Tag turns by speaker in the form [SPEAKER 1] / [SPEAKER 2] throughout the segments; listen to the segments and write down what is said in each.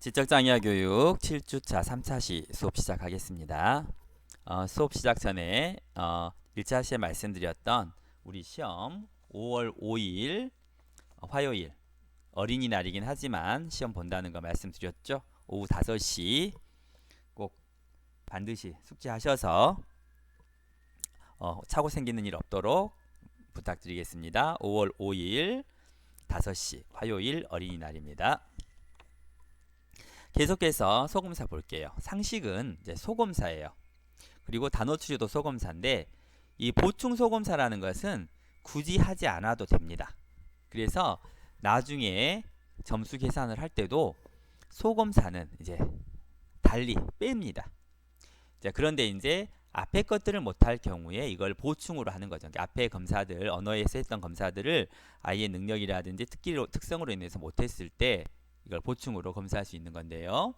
[SPEAKER 1] 지적장애아 교육 7주차 3차 시 수업 시작하겠습니다. 수업 시작 전에 1차 시에 말씀드렸던 우리 시험 5월 5일 화요일 어린이날이긴 하지만 시험 본다는 거 말씀드렸죠. 오후 5시 꼭 반드시 숙지하셔서 착오 생기는 일 없도록 부탁드리겠습니다. 5월 5일 5시 화요일 어린이날입니다. 계속해서 소검사 볼게요. 상식은 이제 소검사예요. 그리고 단어 추리도 소검사인데 이 보충 소검사라는 것은 굳이 하지 않아도 됩니다. 그래서 나중에 점수 계산을 할 때도 소검사는 이제 달리 뺍니다. 그런데 이제 앞에 것들을 못할 경우에 이걸 보충으로 하는 거죠. 그러니까 앞에 검사들, 언어에서 했던 검사들을 아이의 능력이라든지 특성으로 인해서 못했을 때 이걸 보충으로 검사할 수 있는 건데요.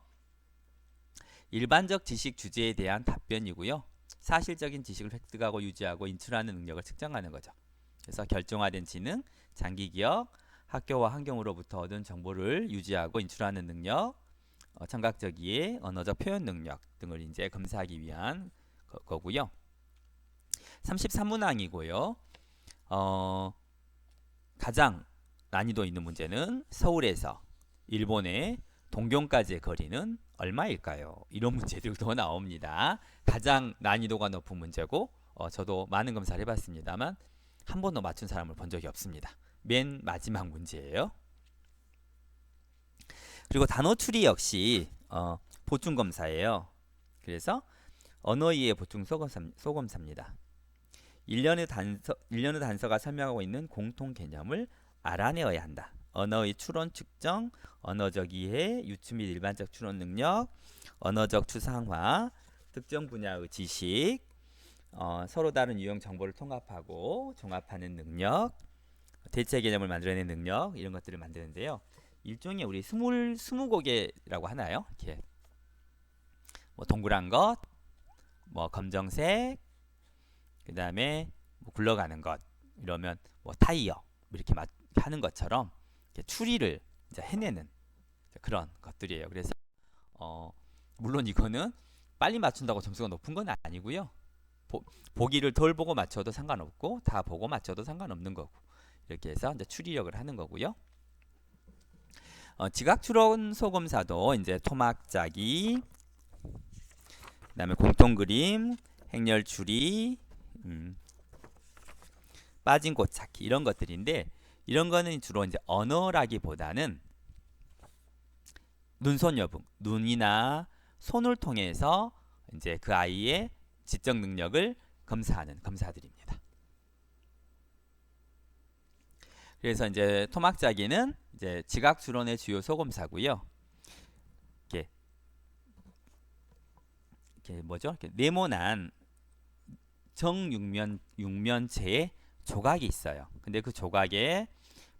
[SPEAKER 1] 일반적 지식 주제에 대한 답변이고요. 사실적인 지식을 획득하고 유지하고 인출하는 능력을 측정하는 거죠. 그래서 결정화된 지능, 장기 기억, 학교와 환경으로부터 얻은 정보를 유지하고 인출하는 능력, 청각적 이해, 언어적 표현 능력 등을 이제 검사하기 위한 거고요. 33문항이고요. 가장 난이도 있는 문제는 서울에서 일본의 동경까지의 거리는 얼마일까요? 이런 문제들도 나옵니다. 가장 난이도가 높은 문제고 저도 많은 검사를 해봤습니다만 한 번도 맞춘 사람을 본 적이 없습니다. 맨 마지막 문제예요. 그리고 단어 추리 역시 보충 검사예요. 그래서 언어이해 보충 소검사입니다. 일련의 단서가 설명하고 있는 공통 개념을 알아내어야 한다. 언어의 추론 측정, 언어적 이해, 유추 및 일반적 추론 능력, 언어적 추상화, 특정 분야의 지식, 서로 다른 유형 정보를 통합하고 종합하는 능력, 대체 개념을 만들어내는 능력 이런 것들을 만드는데요. 일종의 우리 스무고개라고 하나요? 이렇게 뭐 동그란 것, 뭐 검정색, 그 다음에 뭐 굴러가는 것 이러면 뭐 타이어 이렇게 하는 것처럼 추리를 이제 해내는 그런 것들이에요. 그래서 물론 이거는 빨리 맞춘다고 점수가 높은 건 아니고요. 보기를 덜 보고 맞춰도 상관없고 다 보고 맞춰도 상관없는 거고 이렇게 해서 이제 추리력을 하는 거고요. 지각 추론 소검사도 이제 토막 짜기, 그다음에 공통 그림, 행렬 추리, 빠진 곳 찾기 이런 것들인데 이런 거는 주로 이제 언어라기보다는 눈손 여분, 눈이나 손을 통해서 이제 그 아이의 지적 능력을 검사하는 검사들입니다. 그래서 이제 토막짜기는 이제 지각 추론의 주요 소검사고요. 이렇게 뭐죠? 이렇게 네모난 정육면체에 조각이 있어요. 근데 그 조각에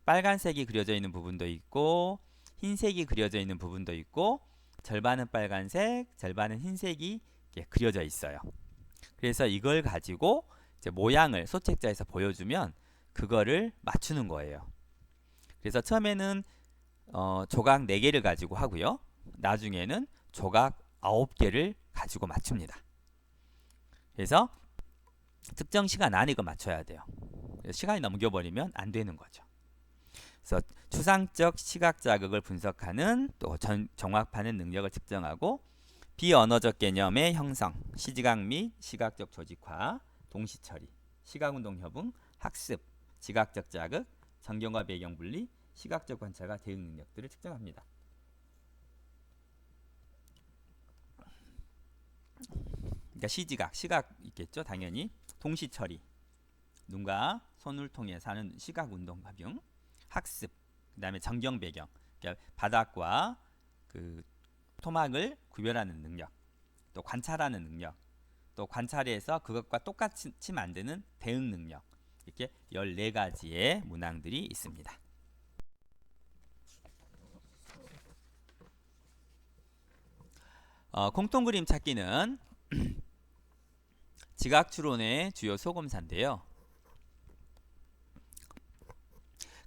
[SPEAKER 1] 빨간색이 그려져 있는 부분도 있고 흰색이 그려져 있는 부분도 있고 절반은 빨간색, 절반은 흰색이 그려져 있어요. 그래서 이걸 가지고 이제 모양을 소책자에서 보여주면 그거를 맞추는 거예요. 그래서 처음에는 조각 4개를 가지고 하고요. 나중에는 조각 9개를 가지고 맞춥니다. 그래서 특정 시간 안에 이거 맞춰야 돼요. 시간이 넘겨버리면 안 되는 거죠. 그래서 추상적 시각 자극을 분석하는 또 정확하는 능력을 측정하고 비언어적 개념의 형성, 시지각 및 시각적 조직화, 동시 처리, 시각운동 협응, 학습, 지각적 자극, 전경과 배경 분리, 시각적 관찰과 대응 능력들을 측정합니다. 그러니까 시각 있겠죠, 당연히. 동시 처리, 눈과 손을 통해서 하는 시각 운동 합용, 학습, 그다음에 전경 배경, 그러니까 바닥과 그 토막을 구별하는 능력, 또 관찰하는 능력, 또 관찰해서 그것과 똑같이 만드는 대응 능력, 이렇게 14가지의 문항들이 있습니다. 공통 그림 찾기는 지각 추론의 주요 소검사인데요.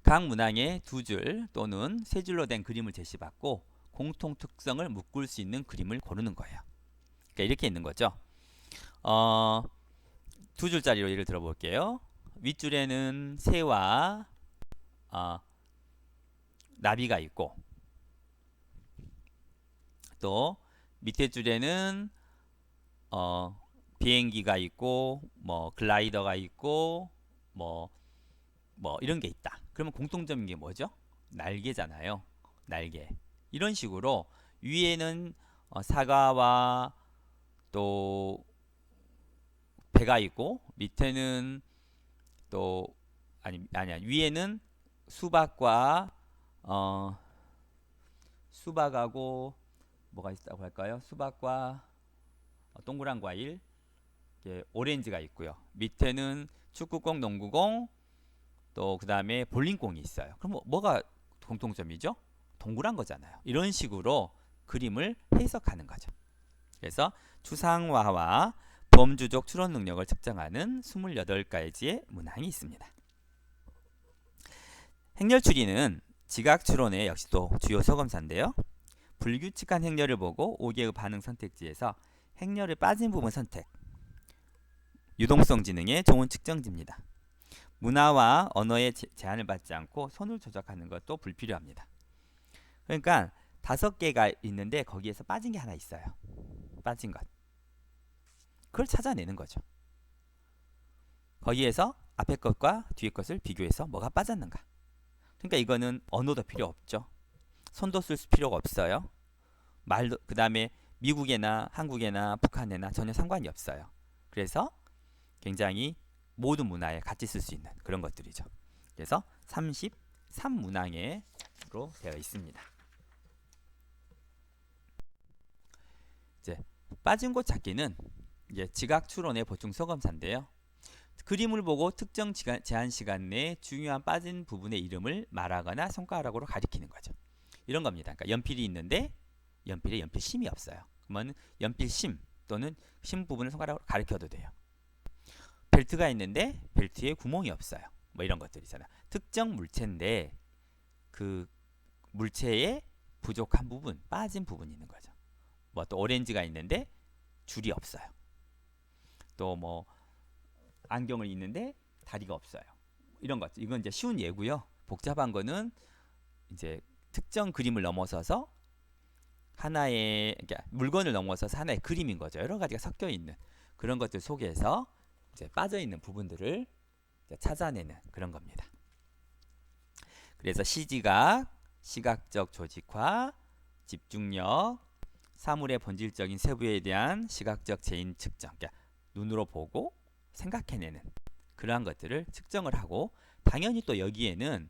[SPEAKER 1] 각 문항에 2줄 또는 3줄로 된 그림을 제시받고 공통 특성을 묶을 수 있는 그림을 고르는 거예요. 그러니까 이렇게 있는 거죠. 두 줄짜리로 예를 들어 볼게요. 윗줄에는 새와 나비가 있고, 또 밑에 줄에는 비행기가 있고, 뭐 글라이더가 있고, 뭐 이런 게 있다. 그러면 공통점인 게 뭐죠? 날개잖아요. 날개. 이런 식으로 위에는 사과와 또 배가 있고, 밑에는 또 아니야, 위에는 수박과 수박하고 뭐가 있다고 할까요? 수박과 동그란 과일, 오렌지가 있고요. 밑에는 축구공, 농구공, 또 그 다음에 볼링공이 있어요. 그럼 뭐가 공통점이죠? 동그란 거잖아요. 이런 식으로 그림을 해석하는 거죠. 그래서 추상화와 범주적 추론 능력을 측정하는 28가지의 문항이 있습니다. 행렬추리는 지각 추론의 역시 또 주요 소검사인데요. 불규칙한 행렬을 보고 5개의 반응 선택지에서 행렬에 빠진 부분 선택, 유동성 지능의 좋은 측정지입니다. 문화와 언어의 제한을 받지 않고 손을 조작하는 것도 불필요합니다. 그러니까 5개가 있는데 거기에서 빠진 게 하나 있어요. 빠진 것. 그걸 찾아내는 거죠. 거기에서 앞에 것과 뒤에 것을 비교해서 뭐가 빠졌는가. 그러니까 이거는 언어도 필요 없죠. 손도 쓸 필요가 없어요. 말도, 그 다음에 미국이나 한국이나 북한이나 전혀 상관이 없어요. 그래서 굉장히 모든 문화에 같이 쓸 수 있는 그런 것들이죠. 그래서 33문항으로 되어 있습니다. 이제 빠진 곳 찾기는 이제 지각 추론의 보충 소검사인데요. 그림을 보고 특정 제한 시간 내에 중요한 빠진 부분의 이름을 말하거나 손가락으로 가리키는 거죠. 이런 겁니다. 그러니까 연필이 있는데 연필에 연필심이 없어요. 그러면 연필심 또는 심 부분을 손가락으로 가리켜도 돼요. 벨트가 있는데 벨트에 구멍이 없어요. 뭐 이런 것들이잖아요. 특정 물체인데 그 물체에 부족한 부분, 빠진 부분이 있는 거죠. 뭐 또 오렌지가 있는데 줄이 없어요. 또 뭐 안경을 입는데 다리가 없어요. 이런 것. 이건 이제 쉬운 예고요. 복잡한 거는 이제 특정 그림을 넘어서서 하나의, 그러니까 물건을 넘어서서 하나의 그림인 거죠. 여러 가지가 섞여 있는 그런 것들 속에서 이제 빠져 있는 부분들을 이제 찾아내는 그런 겁니다. 그래서 시지각, 시각적 조직화, 집중력, 사물의 본질적인 세부에 대한 시각적 재인 측정, 그러니까 눈으로 보고 생각해내는 그러한 것들을 측정을 하고, 당연히 또 여기에는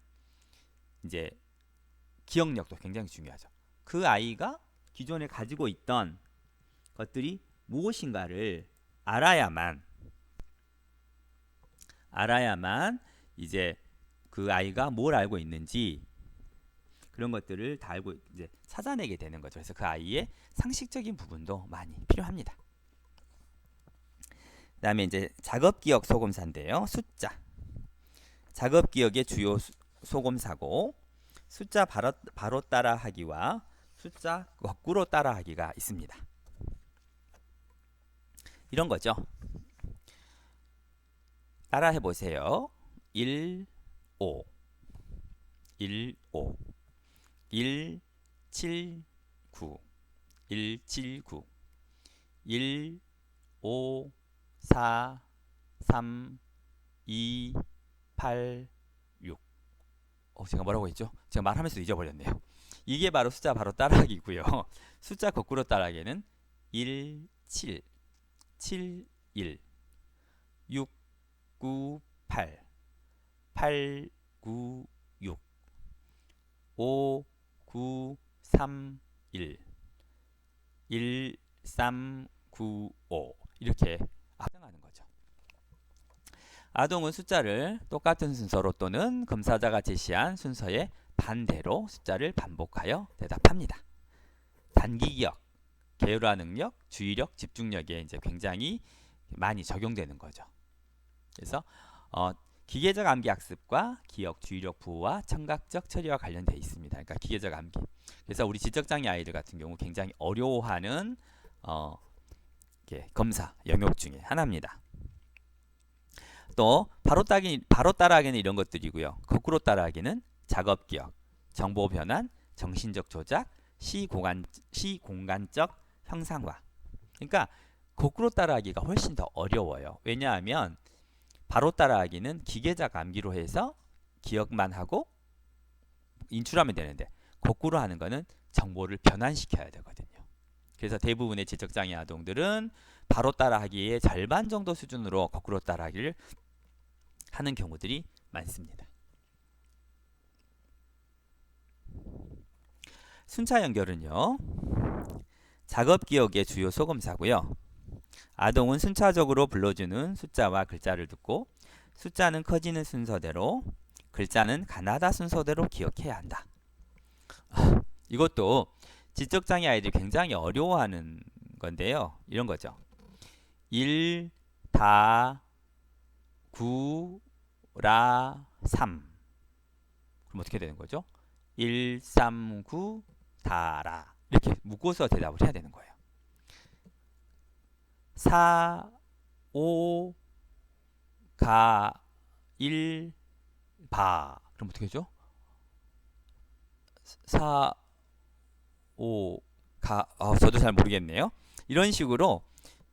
[SPEAKER 1] 이제 기억력도 굉장히 중요하죠. 그 아이가 기존에 가지고 있던 것들이 무엇인가를 알아야만 이제 그 아이가 뭘 알고 있는지 그런 것들을 다 알고 이제 찾아내게 되는 거죠. 그래서 그 아이의 상식적인 부분도 많이 필요합니다. 그다음에 이제 작업기억 소검사인데요. 숫자. 작업기억의 주요 소검사고, 숫자 바로 따라하기와 숫자 거꾸로 따라하기가 있습니다. 이런 거죠. 따라해 보세요. 1, 5, 1, 5, 1, 7, 9, 1, 7, 9, 1, 5, 4, 3, 2, 8, 6. 제가 뭐라고 했죠? 제가 말하면서 잊어버렸네요. 이게 바로 숫자 바로 따라하기고요. 숫자 거꾸로 따라하기는 1, 7, 7, 1, 6, 9, 8, 8, 9, 6, 5, 9, 3, 1, 1, 3, 9, 5 이렇게 아동하는 거죠. 아동은 숫자를 똑같은 순서로 또는 검사자가 제시한 순서에 반대로 숫자를 반복하여 대답합니다. 단기기억, 게으르화 능력, 주의력, 집중력에 이제 굉장히 많이 적용되는 거죠. 그래서 기계적 암기 학습과 기억, 주의력 부호와 청각적 처리와 관련되어 있습니다. 그러니까 기계적 암기. 그래서 우리 지적장애 아이들 같은 경우 굉장히 어려워하는 검사 영역 중에 하나입니다. 또 바로 따라하기는 이런 것들이고요. 거꾸로 따라하기는 작업 기억, 정보 변환, 정신적 조작, 시공간적 형상화. 그러니까 거꾸로 따라하기가 훨씬 더 어려워요. 왜냐하면 바로 따라하기는 기계적 암기로 해서 기억만 하고 인출하면 되는데 거꾸로 하는 거는 정보를 변환시켜야 되거든요. 그래서 대부분의 지적장애 아동들은 바로 따라하기의 절반 정도 수준으로 거꾸로 따라하기를 하는 경우들이 많습니다. 순차 연결은요. 작업 기억의 주요 소검사고요. 아동은 순차적으로 불러주는 숫자와 글자를 듣고 숫자는 커지는 순서대로 글자는 가나다 순서대로 기억해야 한다. 이것도 지적장애 아이들이 굉장히 어려워하는 건데요. 이런 거죠. 1, 다, 9, 라, 3. 그럼 어떻게 되는 거죠? 1, 3, 9, 다라. 이렇게 묶어서 대답을 해야 되는 거예요. 4, 5, 가, 1, 바. 그럼 어떻게 되죠? 4, 5, 가, 저도 잘 모르겠네요. 이런 식으로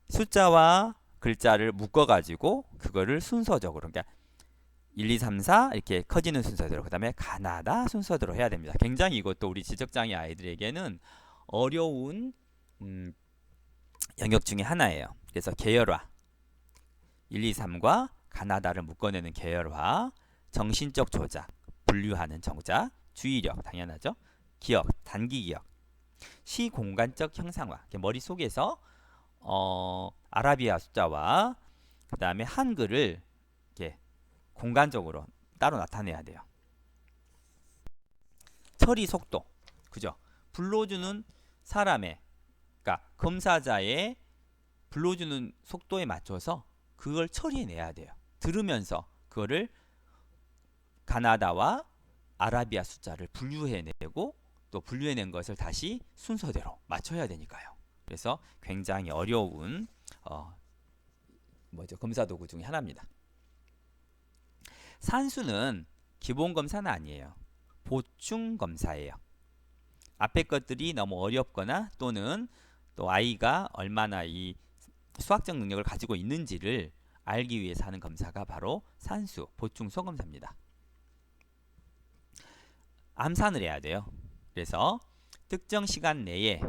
[SPEAKER 1] 숫자와 글자를 묶어가지고 그거를 순서적으로, 그러니까 1, 2, 3, 4 이렇게 커지는 순서대로, 그 다음에 가나다 순서대로 해야 됩니다. 굉장히 이것도 우리 지적장애 아이들에게는 어려운 영역 중에 하나예요. 그래서 계열화, 1, 2, 3과 가나다를 묶어내는 계열화, 정신적 조작, 분류하는 정작, 주의력, 당연하죠. 기억, 단기 기억, 시공간적 형상화, 머릿속에서 아라비아 숫자와 그 다음에 한글을 이렇게 공간적으로 따로 나타내야 돼요. 처리 속도, 그죠? 불러주는 사람의, 그러니까 검사자의 불러주는 속도에 맞춰서 그걸 처리해내야 돼요. 들으면서 그거를 가나다와 아라비아 숫자를 분류해내고 또 분류해낸 것을 다시 순서대로 맞춰야 되니까요. 그래서 굉장히 어려운 검사 도구 중에 하나입니다. 산수는 기본 검사는 아니에요. 보충 검사예요. 앞에 것들이 너무 어렵거나 또는 또 아이가 얼마나 이 수학적 능력을 가지고 있는지를 알기 위해서 하는 검사가 바로 산수, 보충 소검사입니다. 암산을 해야 돼요. 그래서 특정 시간 내에,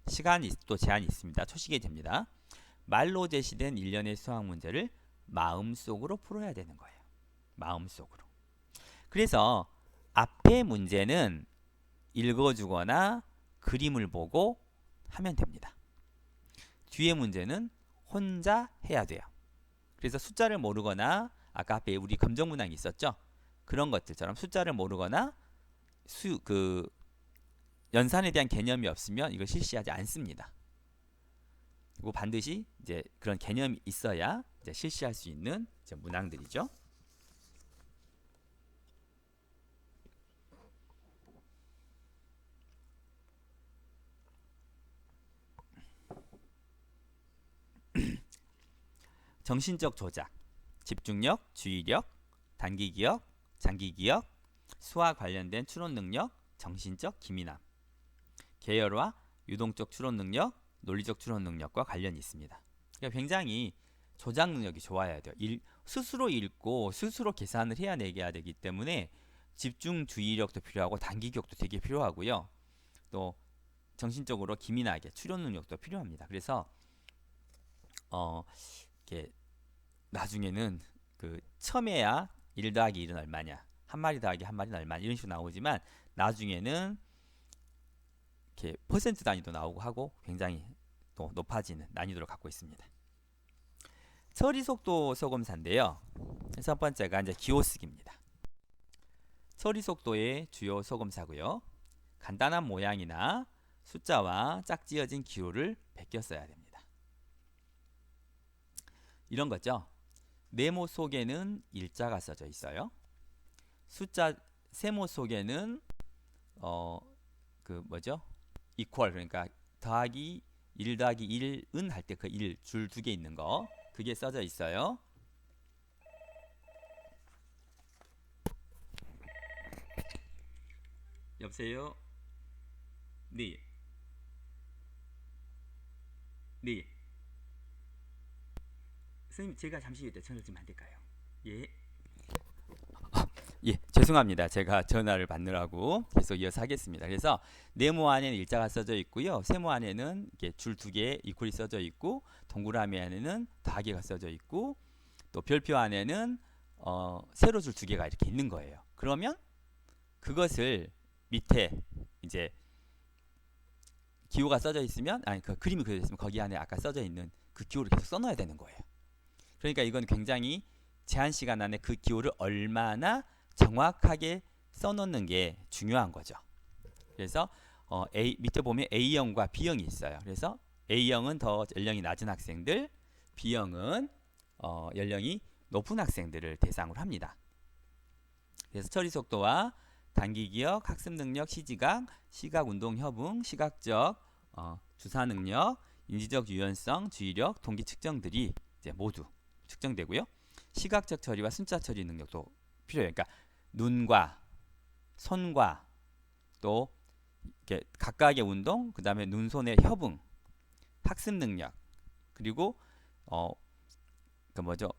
[SPEAKER 1] 시간이 또 제한이 있습니다. 초시계 됩니다. 말로 제시된 일련의 수학 문제를 마음속으로 풀어야 되는 거예요. 마음속으로. 그래서 앞에 문제는 읽어주거나 그림을 보고 하면 됩니다. 뒤에 문제는 혼자 해야 돼요. 그래서 숫자를 모르거나 아까 앞에 우리 검정문항이 있었죠. 그런 것들처럼 숫자를 모르거나 연산에 대한 개념이 없으면 이걸 실시하지 않습니다. 그리고 반드시 이제 그런 개념이 있어야 이제 실시할 수 있는 이제 문항들이죠. 정신적 조작, 집중력, 주의력, 단기 기억, 장기 기억, 수와 관련된 추론 능력, 정신적 기민함, 계열화, 유동적 추론 능력, 논리적 추론 능력과 관련이 있습니다. 그러니까 굉장히 조작 능력이 좋아야 돼요. 스스로 읽고 스스로 계산을 해야 되기 때문에 집중 주의력도 필요하고 단기 기억도 되게 필요하고요. 또 정신적으로 기민하게 추론 능력도 필요합니다. 그래서 이렇게 나중에는 처음에야 1 더하기 1은 얼마냐, 한 마리 더하기 한 마리는 얼마냐 이런 식으로 나오지만 나중에는 이렇게 퍼센트 단위도 나오고 하고 굉장히 또 높아지는 난이도를 갖고 있습니다. 처리 속도 소검사인데요. 첫 번째가 이제 기호쓰기입니다. 처리 속도의 주요 소검사고요. 간단한 모양이나 숫자와 짝지어진 기호를 베껴 써야 됩니다. 이런 거죠. 네모 속에는 일자가 써져 있어요. 숫자 세모 속에는 그 뭐죠? equal, 그러니까 더하기 1 더하기 1은 할 때 그 1 줄 두 개 있는 거 그게 써져 있어요. 여보세요? 네. 네. 선생님 제가 잠시 이때 전화 좀 안 될까요? 예. 예, 죄송합니다. 제가 전화를 받느라고 계속 이어서 하겠습니다. 그래서 네모 안에는 일자가 써져 있고요. 세모 안에는 이렇게 줄 두 개 이퀄이 써져 있고, 동그라미 안에는 더하기가 써져 있고, 또 별표 안에는 세로 줄 두 개가 이렇게 있는 거예요. 그러면 그것을 밑에 이제 기호가 써져 있으면, 아니 그 그림이 그려져 있으면 거기 안에 아까 써져 있는 그 기호를 계속 써놔야 되는 거예요. 그러니까 이건 굉장히 제한 시간 안에 그 기호를 얼마나 정확하게 써놓는 게 중요한 거죠. 그래서 밑에 보면 A형과 B형이 있어요. 그래서 A형은 더 연령이 낮은 학생들, B형은 연령이 높은 학생들을 대상으로 합니다. 그래서 처리 속도와 단기 기억, 학습 능력, 시지각, 시각 운동 협응, 시각적 주사 능력, 인지적 유연성, 주의력, 동기 측정들이 이제 모두 측정되고요. 시각적 처리와 숫자 처리 능력도 필요해요. 그러니까 눈과 손과 또 이렇게 각각의 운동, 그 다음에 눈 손의 협응, 학습 능력, 그리고 그 뭐죠?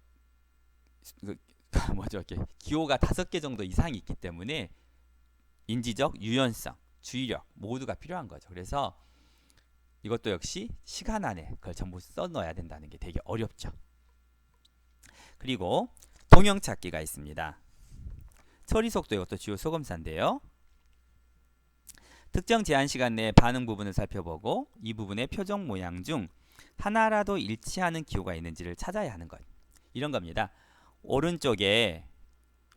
[SPEAKER 1] 이렇게 기호가 5개 정도 이상이 있기 때문에 인지적 유연성, 주의력 모두가 필요한 거죠. 그래서 이것도 역시 시간 안에 그걸 전부 써넣어야 된다는 게 되게 어렵죠. 그리고 동형 찾기가 있습니다. 처리 속도, 이것도 주요 소검사인데요. 특정 제한 시간 내에 반응 부분을 살펴보고 이 부분의 표정 모양 중 하나라도 일치하는 기호가 있는지를 찾아야 하는 것. 이런 겁니다. 오른쪽에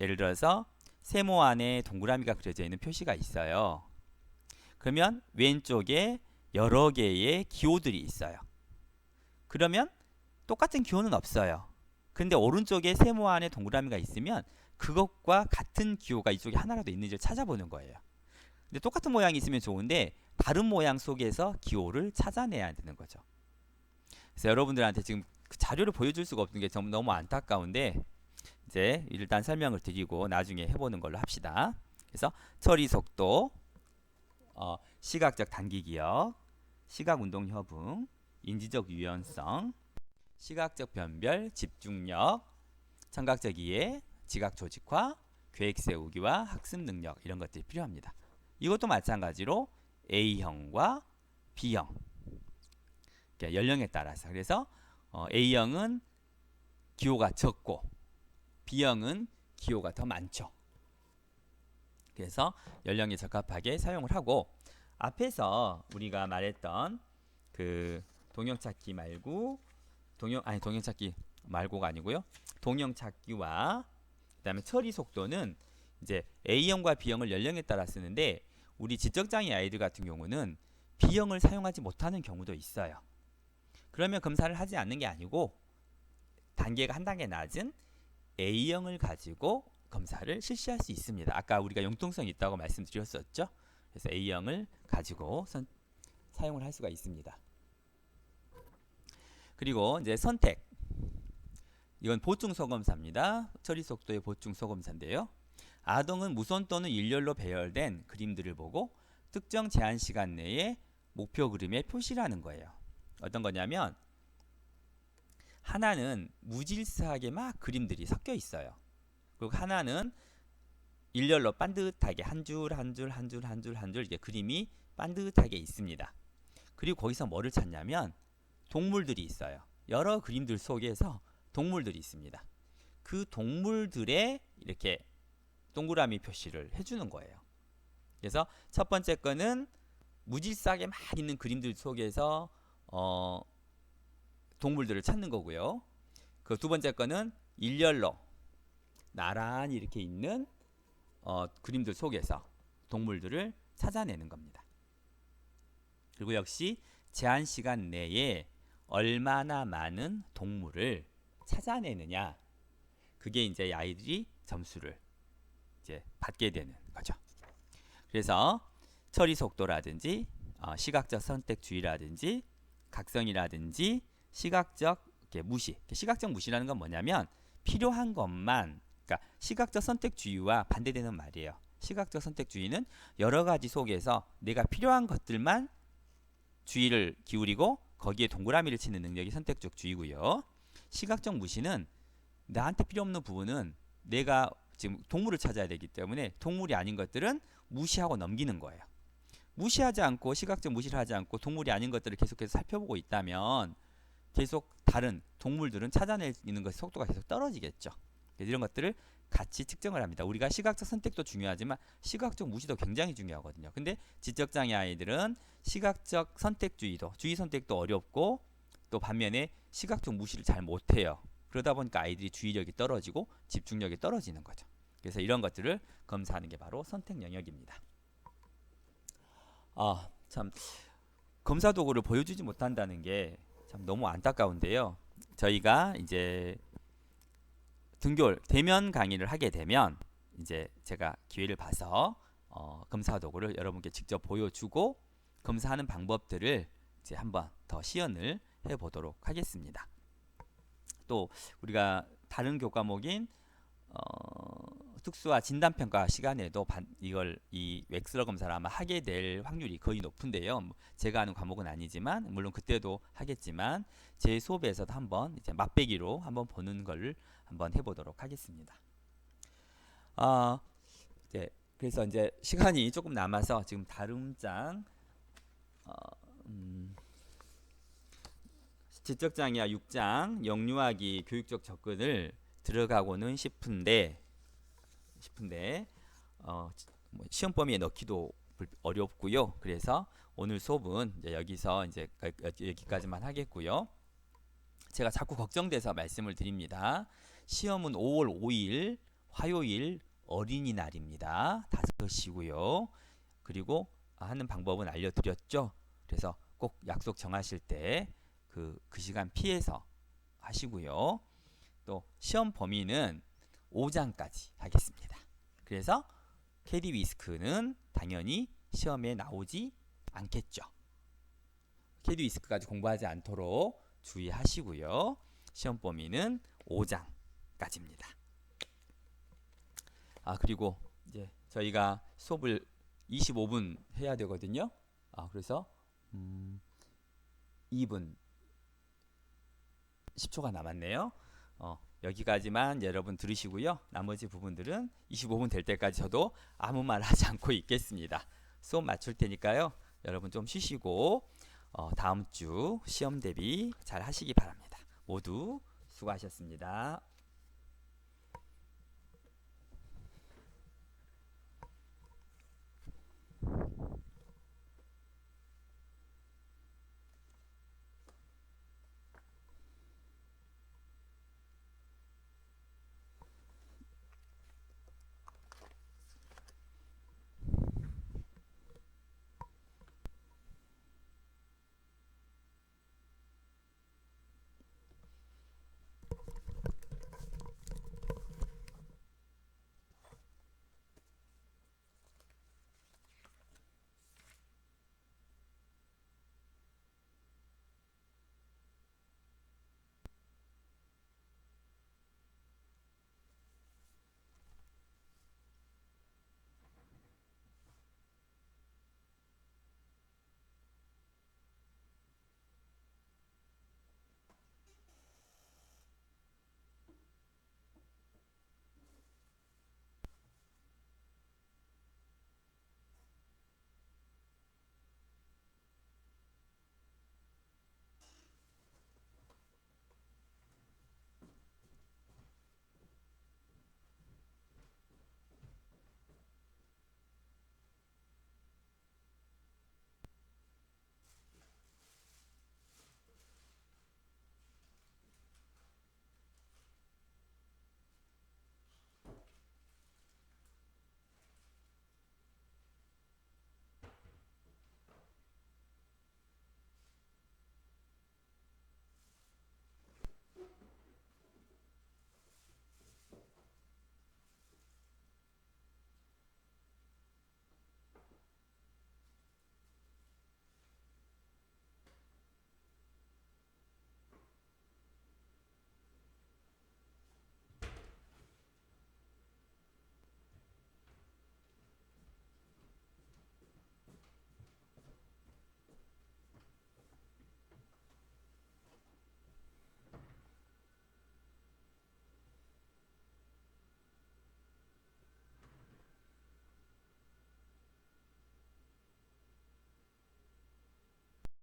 [SPEAKER 1] 예를 들어서 세모 안에 동그라미가 그려져 있는 표시가 있어요. 그러면 왼쪽에 여러 개의 기호들이 있어요. 그러면 똑같은 기호는 없어요. 근데 오른쪽에 세모 안에 동그라미가 있으면 그것과 같은 기호가 이쪽에 하나라도 있는지를 찾아보는 거예요. 근데 똑같은 모양이 있으면 좋은데 다른 모양 속에서 기호를 찾아내야 되는 거죠. 그래서 여러분들한테 지금 그 자료를 보여줄 수가 없는 게 너무 안타까운데 이제 일단 설명을 드리고 나중에 해보는 걸로 합시다. 그래서 처리 속도, 시각적 단기 기억, 시각 운동 협응, 인지적 유연성, 시각적 변별, 집중력, 청각적 이해, 지각 조직화, 계획 세우기와 학습 능력, 이런 것들이 필요합니다. 이것도 마찬가지로 A형과 B형, 그러니까 연령에 따라서. 그래서 A형은 기호가 적고 B형은 기호가 더 많죠. 그래서 연령에 적합하게 사용을 하고, 앞에서 우리가 말했던 그 동형 찾기 말고 동형 찾기 말고가 아니고요. 동형 찾기와 그다음에 처리 속도는 이제 A형과 B형을 연령에 따라 쓰는데, 우리 지적장애 아이들 같은 경우는 B형을 사용하지 못하는 경우도 있어요. 그러면 검사를 하지 않는 게 아니고 단계가 한 단계 낮은 A형을 가지고 검사를 실시할 수 있습니다. 아까 우리가 융통성이 있다고 말씀드렸었죠. 그래서 A형을 가지고 사용을 할 수가 있습니다. 그리고 이제 선택, 이건 보충 소검사입니다. 처리 속도의 보충 소검사인데요. 아동은 무선 또는 일렬로 배열된 그림들을 보고 특정 제한 시간 내에 목표 그림의 표시라는 거예요. 어떤 거냐면 하나는 무질서하게 막 그림들이 섞여 있어요. 그리고 하나는 일렬로 반듯하게 한 줄 한 줄 한 줄 한 줄 한 줄 이게 그림이 반듯하게 있습니다. 그리고 거기서 뭐를 찾냐면 동물들이 있어요. 여러 그림들 속에서 동물들이 있습니다. 그 동물들의 이렇게 동그라미 표시를 해주는 거예요. 그래서 첫 번째 거는 무질서하게 막 있는 그림들 속에서 동물들을 찾는 거고요. 그 두 번째 거는 일렬로 나란히 이렇게 있는 그림들 속에서 동물들을 찾아내는 겁니다. 그리고 역시 제한 시간 내에 얼마나 많은 동물을 찾아내느냐, 그게 이제 아이들이 점수를 이제 받게 되는 거죠. 그래서 처리 속도라든지 시각적 선택주의라든지 각성이라든지 시각적 무시. 시각적 무시라는 건 뭐냐면 필요한 것만, 그러니까 시각적 선택주의와 반대되는 말이에요. 시각적 선택주의는 여러 가지 속에서 내가 필요한 것들만 주의를 기울이고 거기에 동그라미를 치는 능력이 선택적 주의고요. 시각적 무시는 나한테 필요 없는 부분은 내가 지금 동물을 찾아야 되기 때문에 동물이 아닌 것들은 무시하고 넘기는 거예요. 무시하지 않고 시각적 무시를 하지 않고 동물이 아닌 것들을 계속해서 살펴보고 있다면 계속 다른 동물들은 찾아내는 것 속도가 계속 떨어지겠죠. 이런 것들을 같이 측정을 합니다. 우리가 시각적 선택도 중요하지만 시각적 무시도 굉장히 중요하거든요. 근데 지적장애 아이들은 시각적 선택주의도 주의 선택도 어렵고 또 반면에 시각적 무시를 잘 못해요. 그러다 보니까 아이들이 주의력이 떨어지고 집중력이 떨어지는 거죠. 그래서 이런 것들을 검사하는 게 바로 선택 영역입니다. 참 검사 도구를 보여주지 못한다는 게 참 너무 안타까운데요. 저희가 이제 등교를 대면 강의를 하게 되면 이제 제가 기회를 봐서 검사 도구를 여러분께 직접 보여주고 검사하는 방법들을 이제 한번 더 시연을 해보도록 하겠습니다. 또 우리가 다른 교과목인 특수화 진단평가 시간에도 이 웩슬러 검사를 아마 하게 될 확률이 거의 높은데요. 제가 하는 과목은 아니지만 물론 그때도 하겠지만 제 수업에서도 한번 이제 맛배기로 한번 보는 걸 한번 해보도록 하겠습니다. 이제 그래서 이제 시간이 조금 남아서 지금 다름장 지적장애와 6장 영유아기 교육적 접근을 들어가고는 싶은데 시험 범위에 넣기도 어렵고요. 그래서 오늘 수업은 이제 여기서 이제 여기까지만 하겠고요. 제가 자꾸 걱정돼서 말씀을 드립니다. 시험은 5월 5일 화요일 어린이날입니다. 5시고요. 그리고 하는 방법은 알려드렸죠. 그래서 꼭 약속 정하실 때 그 시간 피해서 하시고요. 또 시험 범위는 5장까지 하겠습니다. 그래서 캐디 위스크는 당연히 시험에 나오지 않겠죠. 캐디 위스크까지 공부하지 않도록 주의하시고요. 시험 범위는 5장까지입니다. 그리고 이제 저희가 수업을 25분 해야 되거든요. 그래서 2분 10초가 남았네요. 여기까지만 여러분 들으시고요. 나머지 부분들은 25분 될 때까지 저도 아무 말 하지 않고 있겠습니다. 수업 맞출 테니까요. 여러분 좀 쉬시고 다음 주 시험 대비 잘 하시기 바랍니다. 모두 수고하셨습니다.